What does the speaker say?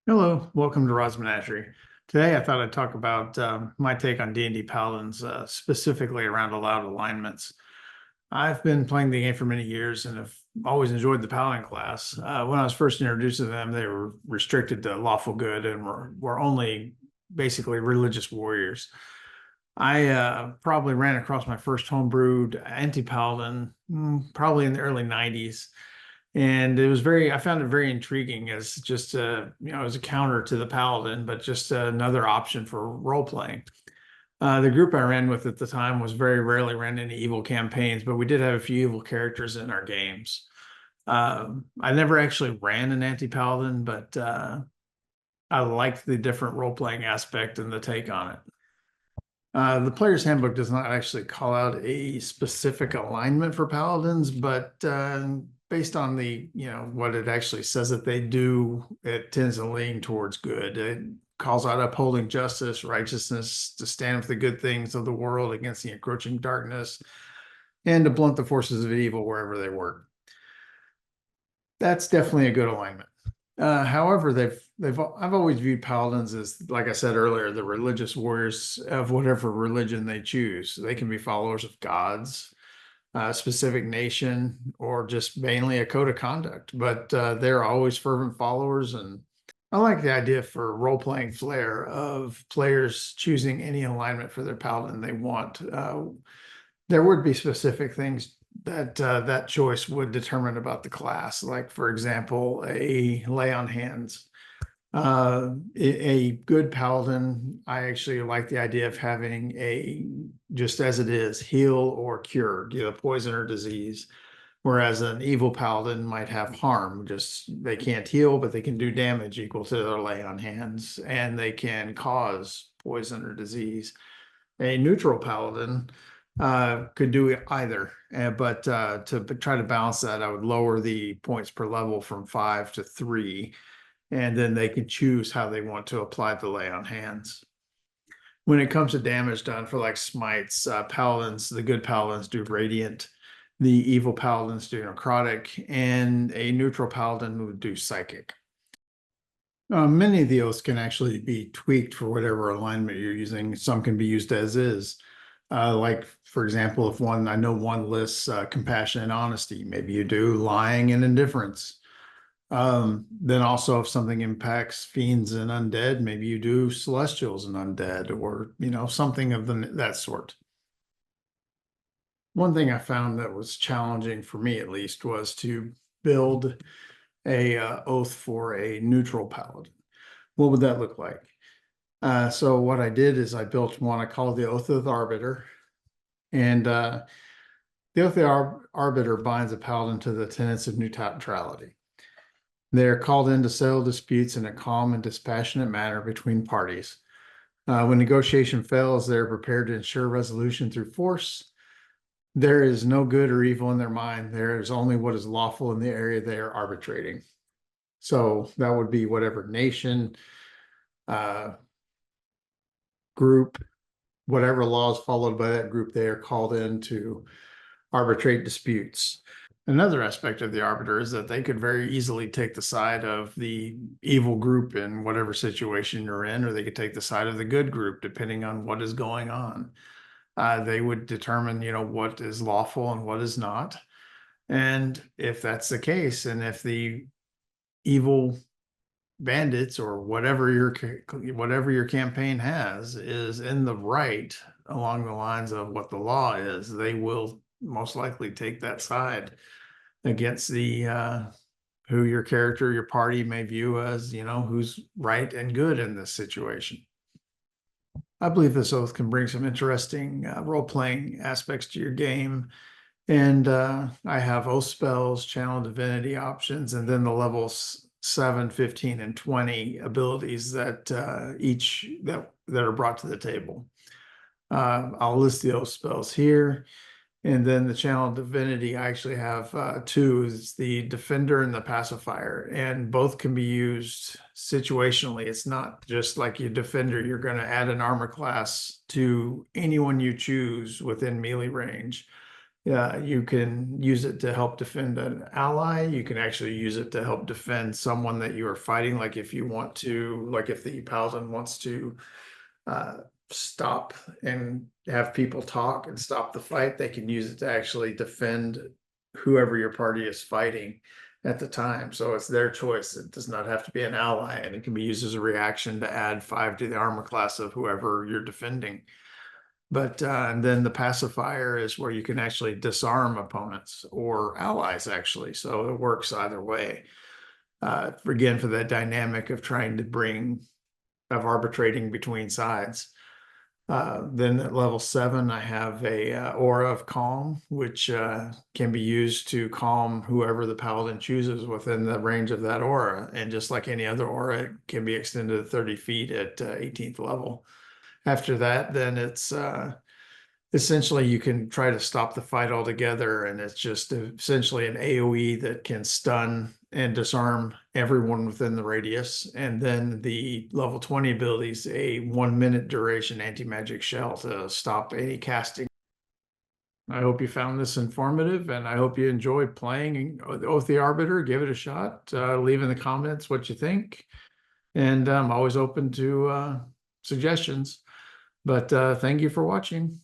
Hello, welcome to Rod's Menagerie. Today I thought I'd talk about my take on D&D Paladins, specifically around allowed alignments. I've been playing the game for many years and have always enjoyed the Paladin class. When I was first introduced to them, they were restricted to lawful good and were only basically religious warriors. I probably ran across my first homebrewed anti-Paladin probably in the early 90s. And I found it very intriguing as just as a counter to the Paladin, but just another option for role playing. The group I ran with at the time was very rarely ran any evil campaigns, but we did have a few evil characters in our games. I never actually ran an anti-Paladin, but I liked the different role playing aspect and the take on it. The player's handbook does not actually call out a specific alignment for paladins, but based on what it actually says that they do, it tends to lean towards good. It calls out upholding justice, righteousness, to stand with the good things of the world against the encroaching darkness, and to blunt the forces of evil wherever they work. That's definitely a good alignment. However, I've always viewed paladins as, like I said earlier, the religious warriors of whatever religion they choose. They can be followers of gods, a specific nation, or just mainly a code of conduct. But they're always fervent followers, and I like the idea for role-playing flair of players choosing any alignment for their paladin they want. There would be specific things that choice would determine about the class. Like, for example, a lay on hands. A good paladin, I actually like the idea of having a, just as it is, heal or cure, poison or disease. Whereas an evil paladin might have harm, just they can't heal, but they can do damage equal to their lay on hands, and they can cause poison or disease. A neutral paladin could do either, but to try to balance that, I would lower the points per level from 5 to 3, and then they can choose how they want to apply the lay on hands. When it comes to damage done for like smites, paladins, the good paladins do radiant, the evil paladins do necrotic, and a neutral paladin would do psychic. Many of the oaths can actually be tweaked for whatever alignment you're using. Some can be used as is. Like, for example, if I know one lists compassion and honesty, maybe you do lying and indifference. Then also if something impacts fiends and undead, maybe you do celestials and undead, or, something of that sort. One thing I found that was challenging for me, at least, was to build a oath for a neutral paladin. What would that look like? So what I did is I built one I call the Oath of the Arbiter. And the Oath of the Arbiter binds a paladin to the tenets of neutrality. They're called in to settle disputes in a calm and dispassionate manner between parties. When negotiation fails, they're prepared to ensure resolution through force. There is no good or evil in their mind. There is only what is lawful in the area they are arbitrating. So that would be whatever nation, group, whatever laws followed by that group, they are called in to arbitrate disputes. Another aspect of the arbiter is that they could very easily take the side of the evil group in whatever situation you're in, or they could take the side of the good group, depending on what is going on. They would determine, what is lawful and what is not. And if that's the case, and if the evil bandits or whatever your campaign has is in the right along the lines of what the law is, they will most likely take that side against the who your character, your party may view as, who's right and good in this situation. I believe this oath can bring some interesting role-playing aspects to your game. And I have oath spells, channel divinity options, and then the levels 7, 15, and 20 abilities that that are brought to the table. I'll list the oath spells here. And then the channel divinity, I actually have two. It's the defender and the pacifier, and both can be used situationally. It's not just like your defender, you're going to add an armor class to anyone you choose within melee range. Yeah, you can use it to help defend an ally. You can actually use it to help defend someone that you are fighting. Like if you want to, like if the paladin wants to uh, stop and have people talk and stop the fight, they can use it to actually defend whoever your party is fighting at the time. So it's their choice. It does not have to be an ally, and it can be used as a reaction to add 5 to the armor class of whoever you're defending. But and then the pacifier is where you can actually disarm opponents or allies, actually. So it works either way. Again, for that dynamic of trying to of arbitrating between sides. Then at level 7, I have a aura of calm, which can be used to calm whoever the paladin chooses within the range of that aura. And just like any other aura, it can be extended to 30 feet at 18th level. After that, then it's essentially you can try to stop the fight altogether, and it's just essentially an AoE that can stun and disarm everyone within the radius. And then the level 20 ability is a 1 minute duration anti-magic shell to stop any casting. I hope you found this informative, and I hope you enjoyed playing Oath the Arbiter. Give it a shot. Leave in the comments what you think, and I'm always open to suggestions. But thank you for watching.